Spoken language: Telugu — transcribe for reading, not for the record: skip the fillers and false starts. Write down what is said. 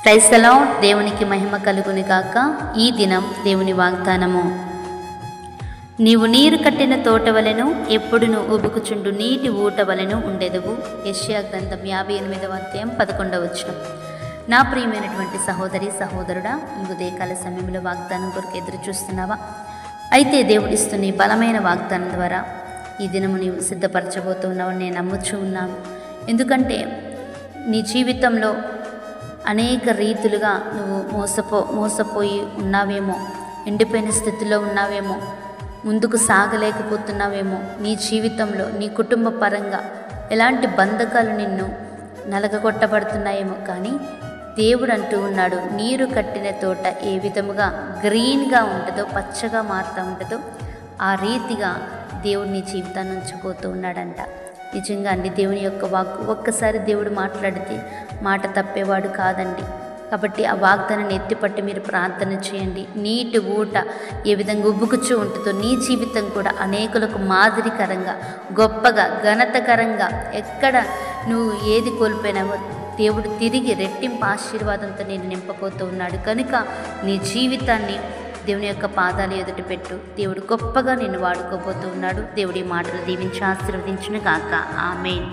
Praise the lord. దేవునికి మహిమ కలుగును గాక. ఈ దినం దేవుని వాగ్దానము. నీవు నీరు కట్టిన తోట వలెను, ఎప్పుడును ఉబుకుచుండు నీటి ఊట వలెను ఉండెదవు. యెషయా గ్రంథం 58వ అధ్యాయం 11వ వచనం. నా ప్రియమైనటువంటి సహోదరి సహోదరుడా, ఈ ఉదయకాల సమయంలో వాగ్దానం కొరకు ఎదురు చూస్తున్నావా? అయితే దేవుడిస్తున్న ఈ బలమైన వాగ్దానం ద్వారా ఈ దినము నీవు సిద్ధపరచబోతున్నావు నేను నమ్ముచూ ఉన్నాను. ఎందుకంటే నీ జీవితంలో అనేక రీతులుగా నువ్వు మోసపోయి ఉన్నావేమో, ఎండిపోయిన స్థితిలో ఉన్నావేమో, ముందుకు సాగలేకపోతున్నావేమో. నీ జీవితంలో నీ కుటుంబ పరంగా ఎలాంటి బంధకాలు నిన్ను నలగగొట్టబడుతున్నాయేమో. కానీ దేవుడు అంటూ ఉన్నాడు, నీరు కట్టిన తోట ఏ విధముగా గ్రీన్గా ఉంటుందో, పచ్చగా మారుతూ ఉంటుందో, ఆ రీతిగా దేవుడు నీ జీవితాన్ని ఉంచిపోతూ ఉన్నాడంట. నిజంగా అండి, దేవుని యొక్క వాక్కు ఒక్కసారి దేవుడు మాట్లాడితే మాట తప్పేవాడు కాదండి. కాబట్టి ఆ వాగ్దానాన్ని ఎత్తిపట్టి మీరు ప్రార్థన చేయండి. నీటి ఊట ఏ విధంగా ఉబ్బుకుచూ ఉంటుందో నీ జీవితం కూడా అనేకులకు మాదిరికరంగా, గొప్పగా, ఘనతకరంగా, ఎక్కడ నువ్వు ఏది కోల్పోయినావో దేవుడు తిరిగి రెట్టింపు ఆశీర్వాదంతో నేను నింపబోతూ ఉన్నాడు. కనుక నీ జీవితాన్ని దేవుని యొక్క పాదాలు ఎదుట పెట్టు. దేవుడు గొప్పగా నిన్ను వాడుకోబోతూ ఉన్నాడు. దేవుడి మాటలు దీవించి ఆశీర్వదించును గాక. ఆమేన్.